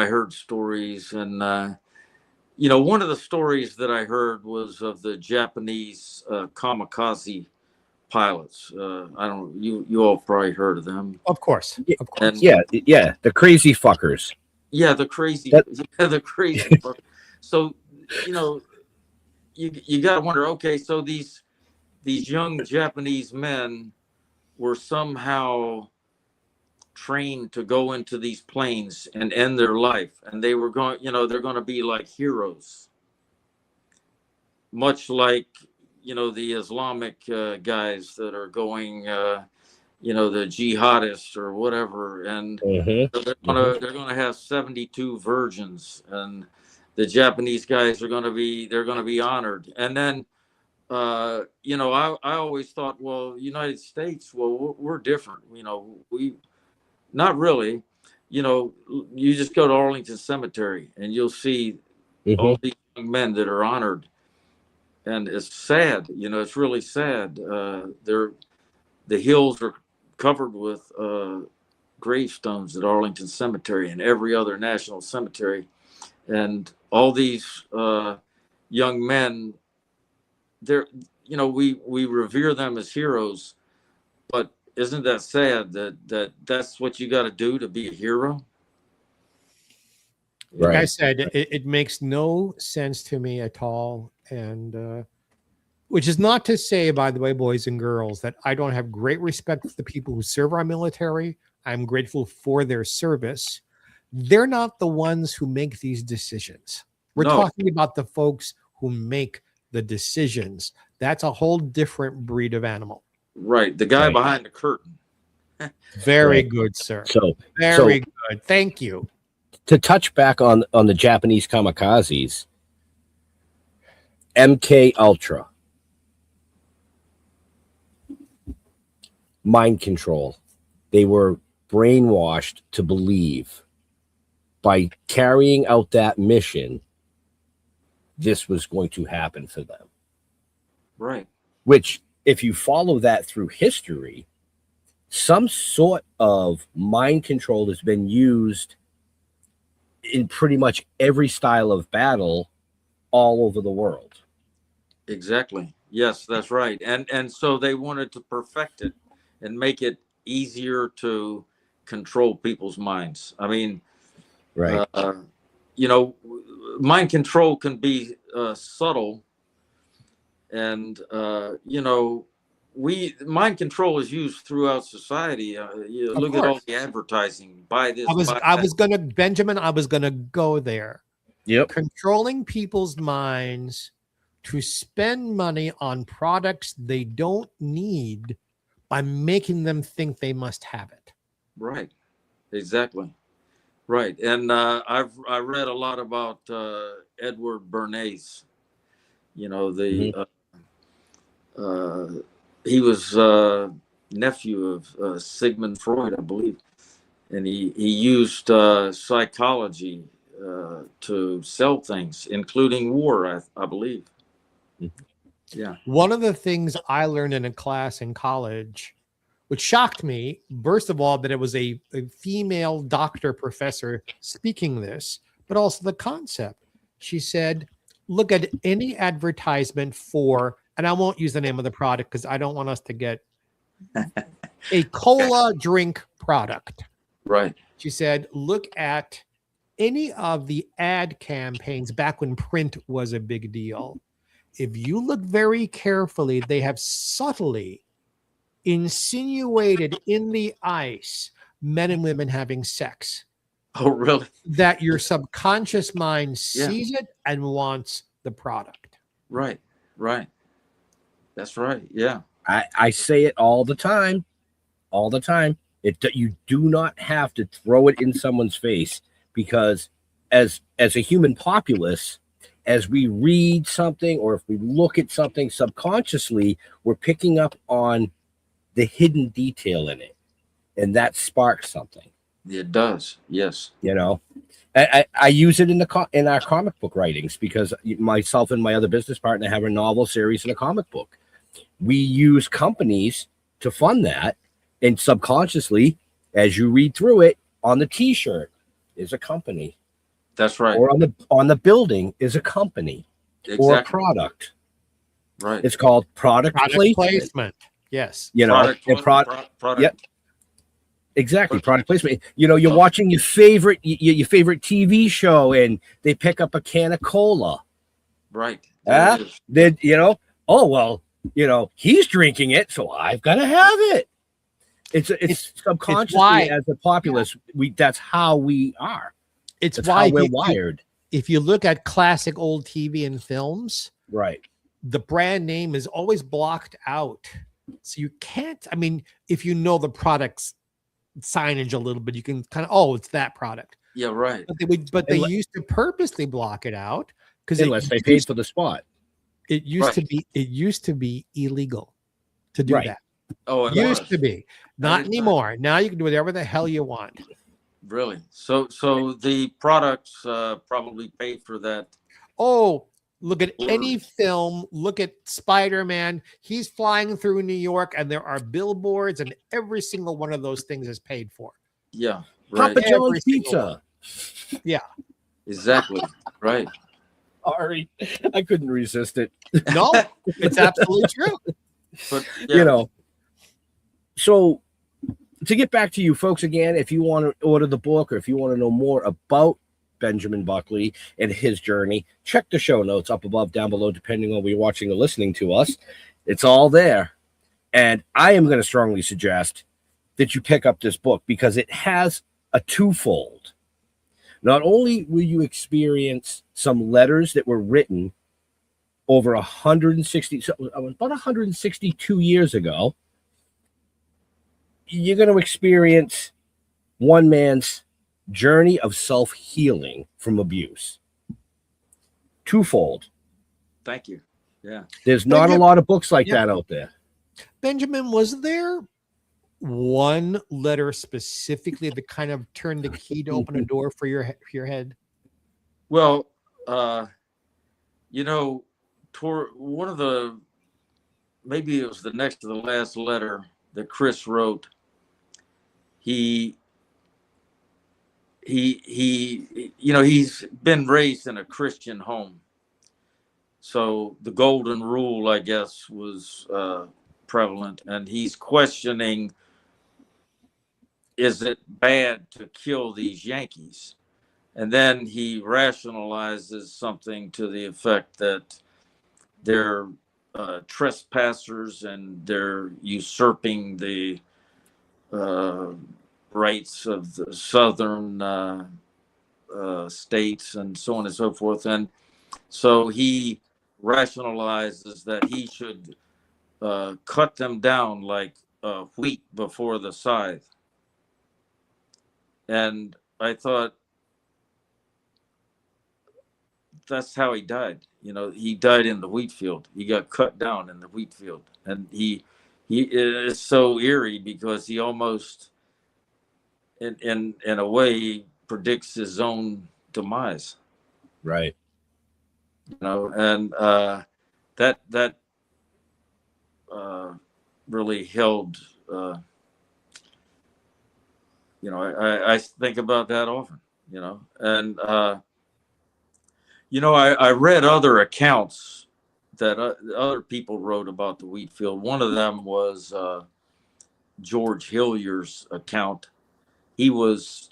heard stories, and one of the stories that I heard was of the Japanese kamikaze pilots. I don't. You all probably heard of them. Of course. And, yeah, the crazy fuckers. Yeah, the crazy. The crazy. Fuckers. So you got to wonder. Okay, so these young Japanese men were somehow trained to go into these planes and end their life, and they were going, they're going to be like heroes, much like the Islamic guys that are going, the jihadists or whatever, and they're gonna have 72 virgins, and the Japanese guys are going to be honored. And then I always thought, well, United States, well, we're different. We not really. You just go to Arlington Cemetery and you'll see all these young men that are honored, and it's sad. It's really sad. The hills are covered with gravestones at Arlington Cemetery and every other national cemetery, and all these young men. We revere them as heroes, but isn't that sad that's what you got to do to be a hero? Like I said, it makes no sense to me at all. And which is not to say, by the way, boys and girls, that I don't have great respect for the people who serve our military. I'm grateful for their service. They're not the ones who make these decisions. We're talking about the folks who make the decisions. That's a whole different breed of animal. Right. The guy behind the curtain. Very good, sir. Very good. Thank you. To touch back on the Japanese kamikazes, MKUltra, mind control. They were brainwashed to believe by carrying out that mission, this was going to happen for them. Right. Which, if you follow that through history, some sort of mind control has been used in pretty much every style of battle all over the world. Exactly. Yes, that's right. And so they wanted to perfect it and make it easier to control people's minds. I mean, right. Mind control can be subtle. And, mind control is used throughout society. You look at all the advertising. Buy this. I was gonna go there. Yep. Controlling people's minds to spend money on products they don't need by making them think they must have it. Right. Exactly. Right. And I read a lot about Edward Bernays. You know, he was nephew of Sigmund Freud, I believe, and he used psychology to sell things, including war, I believe. Yeah. One of the things I learned in a class in college, which shocked me, first of all, that it was a female doctor professor speaking this, but also the concept. She said, look at any advertisement for, and I won't use the name of the product because I don't want us to get a cola drink product. Right. She said, look at any of the ad campaigns back when print was a big deal. If you look very carefully, they have subtly insinuated in the ice men and women having sex. Oh, really? That your subconscious mind sees it and wants the product. Right. Right. That's right. Yeah. I say it all the time. All the time. You do not have to throw it in someone's face, because as a human populace, as we read something or if we look at something subconsciously, we're picking up on the hidden detail in it, and that sparks something. It does. Yes. You know, I use it in our comic book writings, because myself and my other business partner have a novel series and a comic book. We use companies to fund that, and subconsciously, as you read through it, on the T-shirt is a company. That's right. Or on the building is a company. Exactly. Or a product. Right. It's called product placement. Yes. You know, product. Yep. Exactly. Product placement. You know, you're watching your favorite TV show, and they pick up a can of cola. Right. Then, you know, oh, well, you know, he's drinking it, so I've got to have it. It's subconsciously, as a populace, that's how we are. That's why we're wired. If you look at classic old TV and films, right, the brand name is always blocked out. So you can't, I mean, if you know the product's signage a little bit, you can kind of, oh, it's that product. Yeah, right. But they used to purposely block it out, because unless they paid for the spot. It used to be illegal to do that. Oh, it used to be. Not anymore. Now you can do whatever the hell you want. Really? So the products probably pay for that. Oh, look at any film. Look at Spider-Man. He's flying through New York, and there are billboards, and every single one of those things is paid for. Yeah. Right. Papa John's Pizza. Yeah. Exactly. Right. Sorry, I couldn't resist it. No, it's absolutely true. But you know, so to get back to you folks again, if you want to order the book, or if you want to know more about Benjamin Buckley and his journey, check the show notes up above, down below, depending on where you're watching or listening to us. It's all there. And I am going to strongly suggest that you pick up this book, because it has a twofold. Not only will you experience some letters that were written over 162 years ago, you're going to experience one man's journey of self-healing from abuse. Twofold. Thank you. Yeah. There's not a lot of books like that out there. Benjamin, was there one letter specifically that kind of turned the key to open a door for your head? Well, you know, toward one of the, maybe it was the next to the last letter that Chris wrote. He you know, he's been raised in a Christian home, so the golden rule, I guess, was prevalent, and he's questioning, is it bad to kill these Yankees? And then he rationalizes something to the effect that they're trespassers, and they're usurping the rights of the southern states and so on and so forth. And so he rationalizes that he should cut them down like wheat before the scythe. And I thought, that's how he died. You know, he died in the wheat field. He got cut down in the wheat field. And he is so eerie because he almost, in a way, predicts his own demise. Right. You know, and that really held. You know, I think about that often. You know, and you know, I read other accounts that other people wrote about the wheat field. One of them was George Hillier's account. He was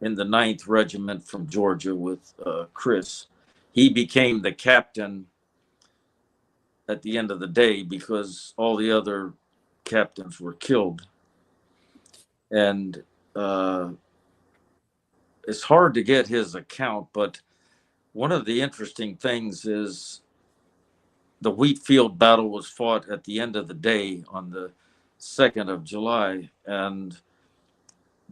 in the 9th Regiment from Georgia with Chris. He became the captain at the end of the day because all the other captains were killed. And it's hard to get his account, but one of the interesting things is the Wheatfield battle was fought at the end of the day on the 2nd of July, and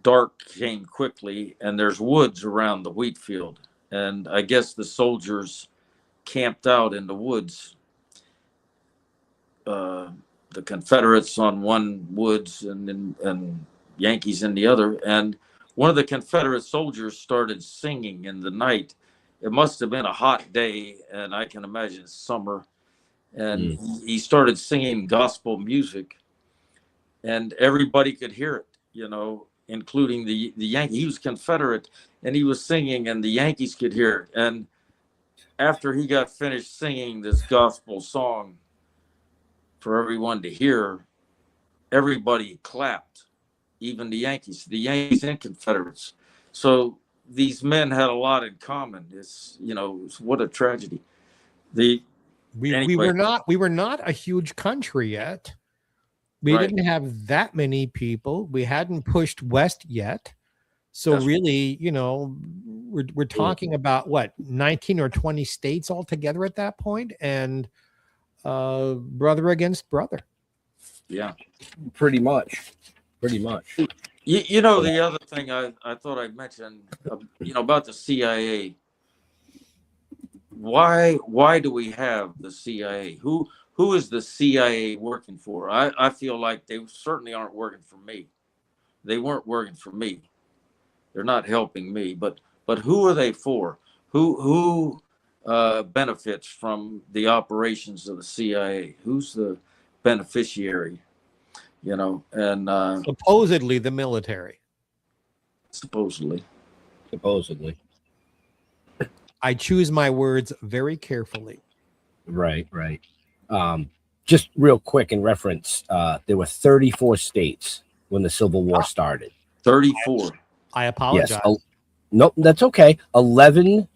dark came quickly, and there's woods around the wheat field. And I guess the soldiers camped out in the woods, the Confederates on one woods and Yankees in the other. And one of the Confederate soldiers started singing in the night. It must have been a hot day, and I can imagine it's summer. And he started singing gospel music, and everybody could hear it, you know, including the Yankees. He was Confederate, and he was singing, and the Yankees could hear it. And after he got finished singing this gospel song for everyone to hear, everybody clapped, even the Yankees and Confederates. So these men had a lot in common. It's, you know, what a tragedy. We were not a huge country yet. We didn't have that many people. We hadn't pushed west yet. So really, you know, we're talking about what, 19 or 20 states altogether at that point, and brother against brother. Yeah, pretty much. You know, the other thing I thought I'd mention, you know, about the CIA. Why do we have the CIA? Who is the CIA working for? I feel like they certainly aren't working for me. They weren't working for me. They're not helping me. But who are they for? Who benefits from the operations of the CIA? Who's the beneficiary? You know, and supposedly the military. Supposedly. I choose my words very carefully. Right. Just real quick in reference, there were 34 states when the Civil War started. 34. I apologize. Yes. Nope, that's okay. 11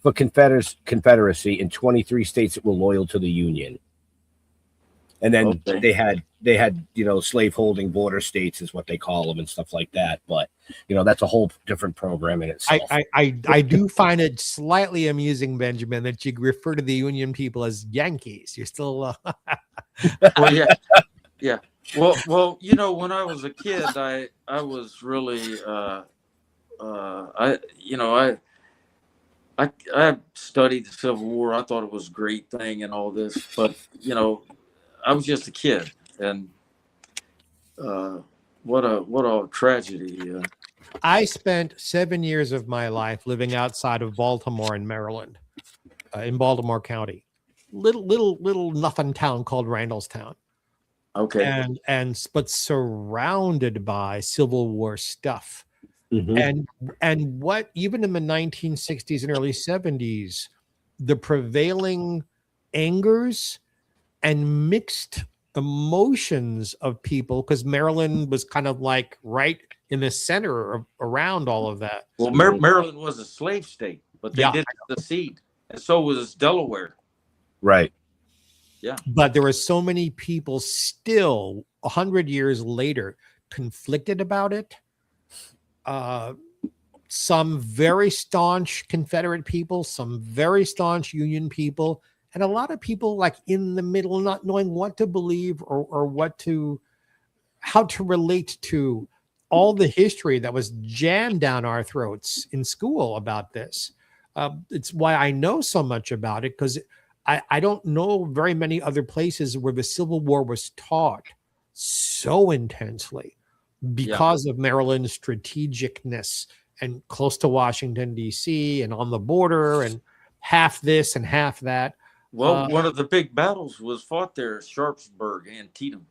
for Confederacy and 23 states that were loyal to the Union. And then they had, you know, slaveholding border states is what they call them and stuff like that. But, you know, that's a whole different program in itself. I do find it slightly amusing, Benjamin, that you refer to the Union people as Yankees. You're still well, yeah. Well, you know, when I was a kid, I was really I studied the Civil War. I thought it was a great thing and all this, but you know, I was just a kid, and what a tragedy. I spent 7 years of my life living outside of Baltimore in Maryland, in Baltimore County, little nothing town called Randallstown. Okay. But surrounded by Civil War stuff. And what, even in the 1960s and early 70s, the prevailing angers and mixed emotions of people, because Maryland was kind of like right in the center of around all of that. Well, Maryland was a slave state, but they didn't secede, and so was Delaware. Right. Yeah. But there are so many people still 100 years later conflicted about it. Some very staunch Confederate people, some very staunch Union people, and a lot of people like in the middle, not knowing what to believe or how to relate to all the history that was jammed down our throats in school about this. It's why I know so much about it, because I don't know very many other places where the Civil War was taught so intensely because of Maryland's strategicness and close to Washington, D.C. and on the border and half this and half that. Well, one of the big battles was fought there, Sharpsburg, Antietam.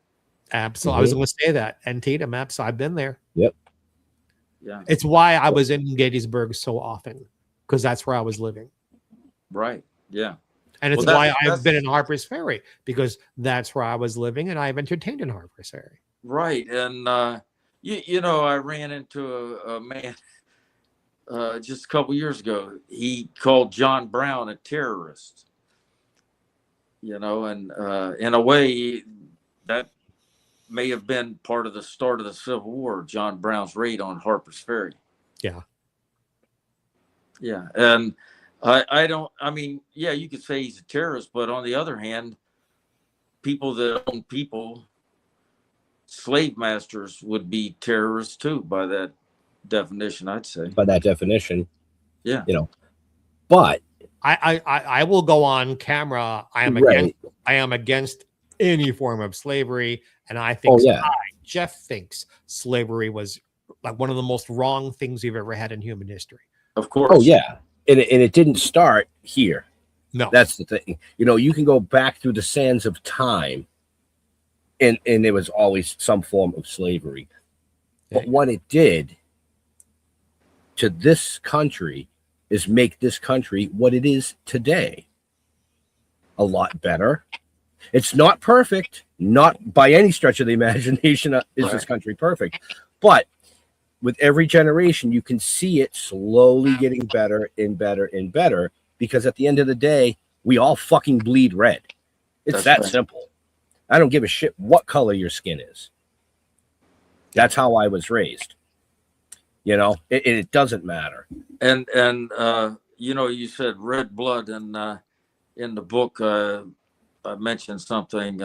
Absolutely. I was going to say that. Antietam, absolutely. I've been there. Yep. Yeah. It's why I was in Gettysburg so often, because that's where I was living. Right. Yeah. And it's why I've been in Harper's Ferry, because that's where I was living and I've entertained in Harper's Ferry. Right. And, you know, I ran into a man just a couple years ago. He called John Brown a terrorist, you know, and in a way that may have been part of the start of the Civil War, John Brown's raid on Harper's Ferry. Yeah. Yeah. And I mean, yeah, you could say he's a terrorist, but on the other hand, people that own people, slave masters, would be terrorists too, by that definition, I'd say. By that definition. Yeah. You know, but I will go on camera. I am against any form of slavery. And I think Jeff thinks slavery was like one of the most wrong things we've ever had in human history. Of course. Oh, yeah. And it didn't start here. No. That's the thing. You know, you can go back through the sands of time and there was always some form of slavery. But what it did to this country is make this country what it is today. A lot better. It's not perfect. Not by any stretch of the imagination is this country perfect. But with every generation, you can see it slowly getting better and better and better, because at the end of the day, we all fucking bleed red. It's that simple. I don't give a shit what color your skin is. That's how I was raised. You know, it doesn't matter. And you know, you said red blood, and in the book, I mentioned something.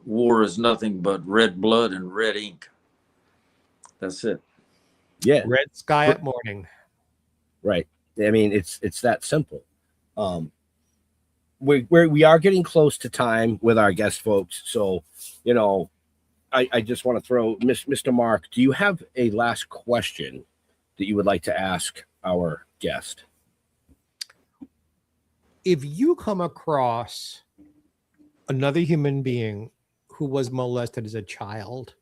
War is nothing but red blood and red ink. That's it. Yeah. Red sky at morning. Right. I mean, it's that simple. We are getting close to time with our guest folks. So, you know, I just want to throw Mr. Mark, do you have a last question that you would like to ask our guest? If you come across another human being who was molested as a child,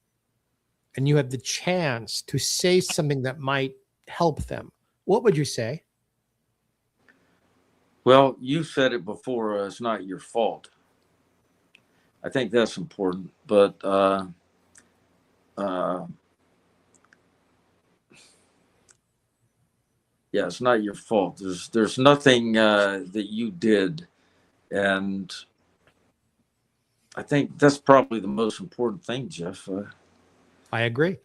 and you have the chance to say something that might help them, what would you say? Well, you said it before. It's not your fault. I think that's important. But yeah, it's not your fault. There's nothing that you did, and I think that's probably the most important thing, Jeff. I agree.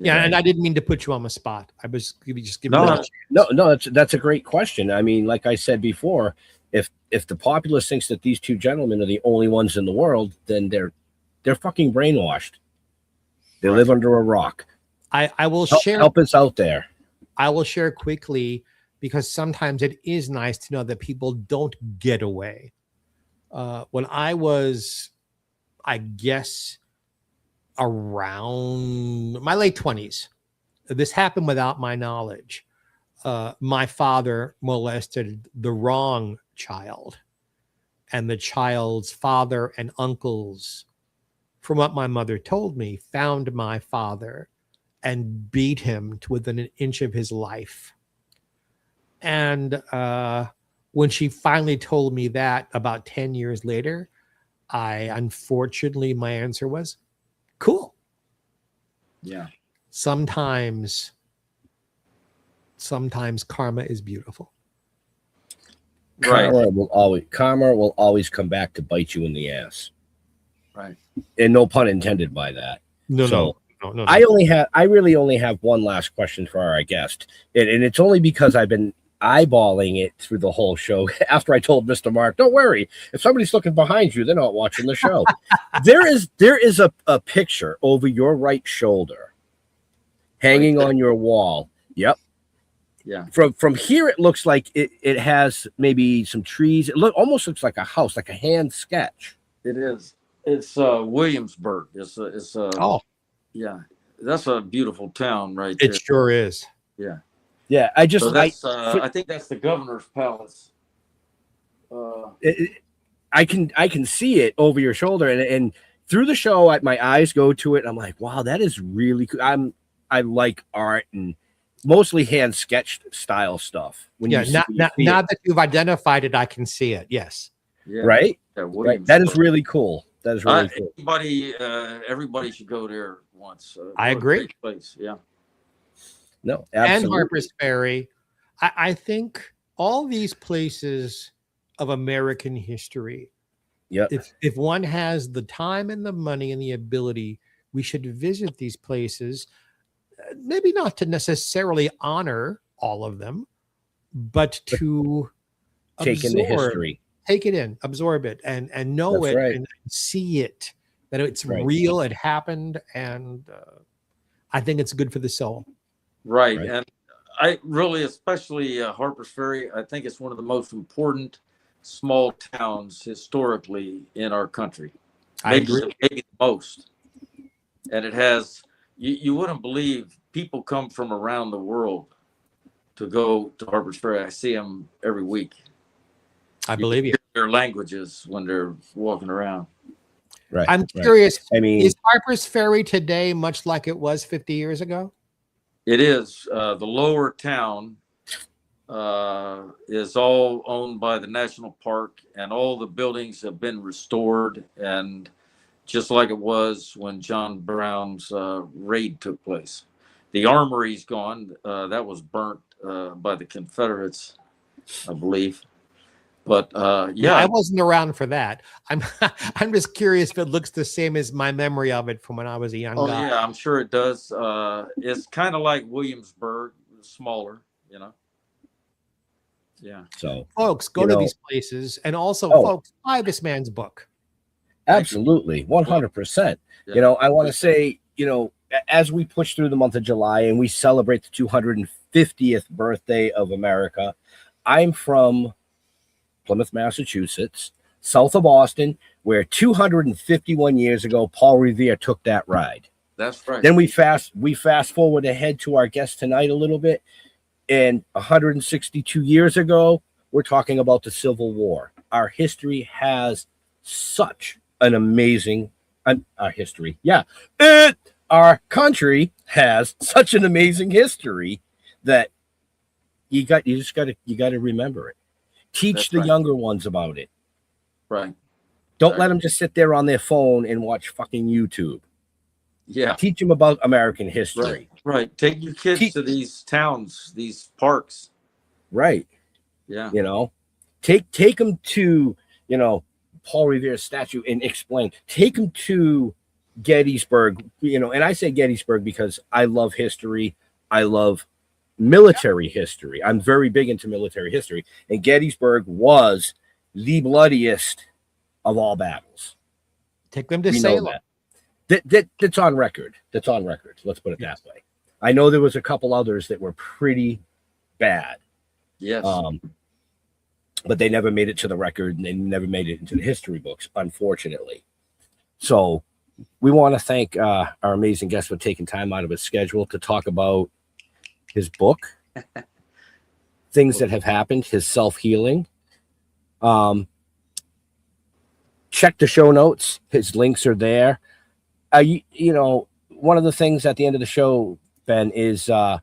Yeah, and I didn't mean to put you on the spot. I was just giving you a chance. No, that's a great question. I mean, like I said before, if the populace thinks that these two gentlemen are the only ones in the world, then they're fucking brainwashed. They live under a rock. I will share. Help us out there. I will share quickly, because sometimes it is nice to know that people don't get away. When I was, I guess, around my late 20s, this happened without my knowledge. My father molested the wrong child, and the child's father and uncles, from what my mother told me, found my father and beat him to within an inch of his life. And when she finally told me that about 10 years later, unfortunately, my answer was, cool. Yeah. Sometimes karma is beautiful. Right. Karma will always come back to bite you in the ass. Right. And no pun intended by that. No. I really only have one last question for our guest, and it's only because I've been eyeballing it through the whole show. After I told Mr. Mark, don't worry, if somebody's looking behind you, they're not watching the show. there is a picture over your right shoulder hanging on your wall. Yep. Yeah. From here, it looks like it has maybe some trees. It almost looks like a house, like a hand sketch. It is. It's Williamsburg. Yeah, that's a beautiful town right there. It sure is. Yeah. Yeah, I think that's the governor's palace. I can see it over your shoulder, and through the show, my eyes go to it. And I'm like, wow, that is really cool. I like art and mostly hand sketched style stuff. Now that you've identified it, I can see it. Yes. Yeah. Right. Yeah, right. That is really cool. That is really cool. Everybody should go there once. I agree. Place. Yeah. No, absolutely. And Harper's Ferry. I think all these places of American history. Yeah. If one has the time and the money and the ability, we should visit these places. Maybe not to necessarily honor all of them, but to take in the history. Take it in, absorb it, and know That's it, right. and see it, that it's right. real, it happened, and I think it's good for the soul. Right. And I really, especially Harper's Ferry, I think it's one of the most important small towns historically in our country. I agree. Maybe the most. And it has, you wouldn't believe people come from around the world to go to Harper's Ferry. I see them every week. I believe you. Their languages when they're walking around. Right. I'm curious. I mean, is Harper's Ferry today much like it was 50 years ago? It is. The lower town is all owned by the national park, and all the buildings have been restored, and just like it was when John Brown's raid took place. The armory's gone. That was burnt by the Confederates, I believe. But yeah, I wasn't around for that. I'm just curious if it looks the same as my memory of it from when I was a young guy. Yeah, I'm sure it does. It's kind of like Williamsburg, smaller, Yeah. So, folks, go to these places, and also, folks, buy this man's book. Absolutely, 100%. Yeah. I want to say, as we push through the month of July and we celebrate the 250th birthday of America, I'm from Plymouth, Massachusetts, south of Boston, where 251 years ago, Paul Revere took that ride. That's right. Then we fast forward ahead to our guest tonight a little bit. And 162 years ago, we're talking about the Civil War. Our history has such an amazing history. Yeah. Our country has such an amazing history that you got to remember it. Teach the younger ones about it. Right. Don't let them just sit there on their phone and watch fucking YouTube. Yeah. Teach them about American history. Right. Take your kids to these towns, these parks. Right. Yeah. Take them to, Paul Revere's statue and explain. Take them to Gettysburg, and I say Gettysburg because I love history. I love military history. I'm very big into military history, and Gettysburg was the bloodiest of all battles. Take them to Salem. That's on record. That's on record. Let's put it that way. I know there was a couple others that were pretty bad. Yes. But they never made it to the record, and they never made it into the history books, unfortunately. So we want to thank our amazing guest for taking time out of his schedule to talk about his book, things that have happened, his self-healing. Check the show notes. His links are there. One of the things at the end of the show, Ben, is are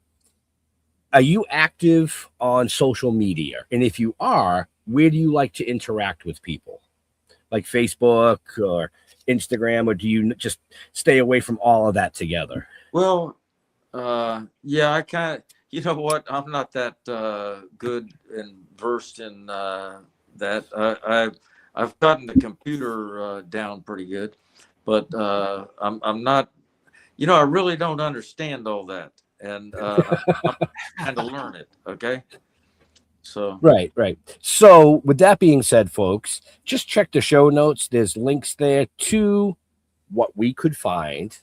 you active on social media? And if you are, where do you like to interact with people? Like Facebook or Instagram, or do you just stay away from all of that together? Well, yeah, I kind of, You know what? I'm not that good and versed in that. I've gotten the computer down pretty good, but I'm not. You know, I really don't understand all that, and I'm trying to learn it. Okay, so Right. So, with that being said, folks, just check the show notes. There's links there to what we could find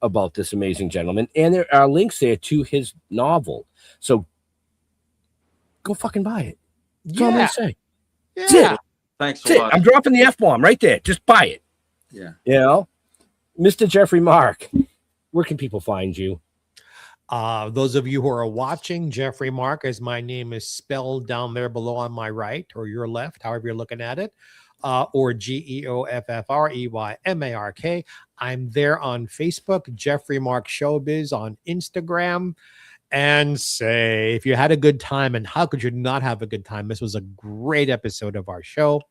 about this amazing gentleman, and there are links there to his novel. So, go fucking buy it. That's all I'm gonna say. That's Yeah. it. thanks That's a it. lot. I'm dropping the F-bomb right there. Just buy it. Yeah. You know, Mr. Jeffrey Mark, where can people find you? Those of you who are watching, Jeffrey Mark, as my name is spelled down there below on my right or your left, however you're looking at it, or GeoffreyMark. I'm there on Facebook, Jeffrey Mark Showbiz on Instagram. And say, if you had a good time, and how could you not have a good time? This was a great episode of our show.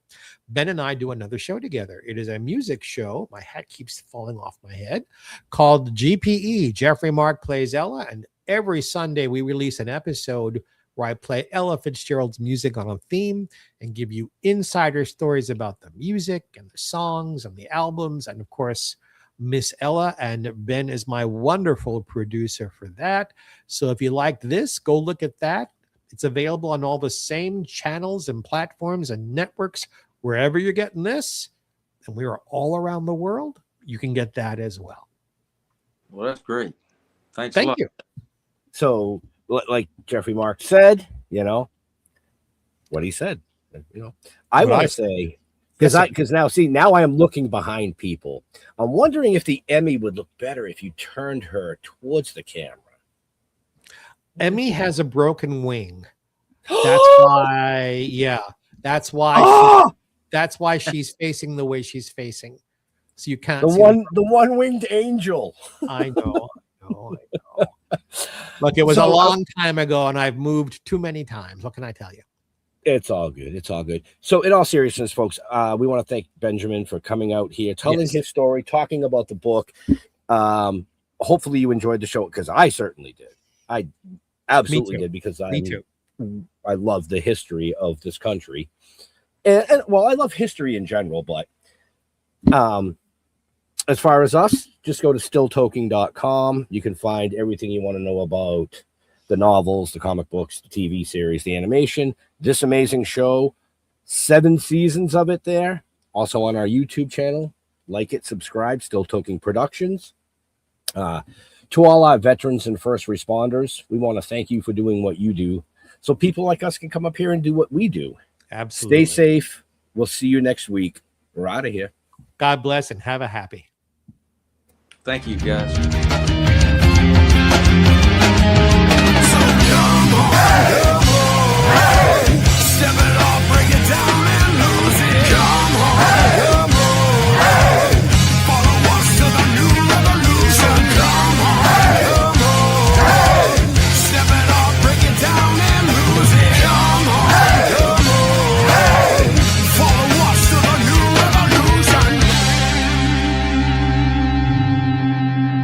Ben and I do another show together. It is a music show. My hat keeps falling off my head, called GPE. Jeffrey Mark Plays Ella. And every Sunday we release an episode where I play Ella Fitzgerald's music on a theme and give you insider stories about the music and the songs and the albums. And of course, Miss Ella, and Ben is my wonderful producer for that. So if you liked this, go look at that. It's available on all the same channels and platforms and networks, wherever you're getting this. And we are all around the world. You can get that as well. Well, that's great. Thanks a Thank lot. you. So, like Jeffrey Mark said, you know what he said. You know, I What want I to say Listen. because now I am looking behind people. I'm wondering if the Emmy would look better if you turned her towards the camera. Emmy has a broken wing. That's why, that's why she's facing the way she's facing. So you can't The see one winged angel. I know. Look, it was a long time ago, and I've moved too many times. What can I tell you? It's all good. It's all good. So, in all seriousness, folks, we want to thank Benjamin for coming out here, telling his story, talking about the book. Hopefully, you enjoyed the show, because I certainly did. I absolutely did, because Me too. I love the history of this country, and well, I love history in general. But as far as us, just go to stilltoking.com. You can find everything you want to know about the novels, the comic books, the TV series, the animation, this amazing show, 7 seasons of it there. Also on our YouTube channel. Like it, subscribe, Still Toking Productions. To all our veterans and first responders, we want to thank you for doing what you do, so people like us can come up here and do what we do. Absolutely. Stay safe. We'll see you next week. We're out of here. God bless and have a happy. Thank you, guys.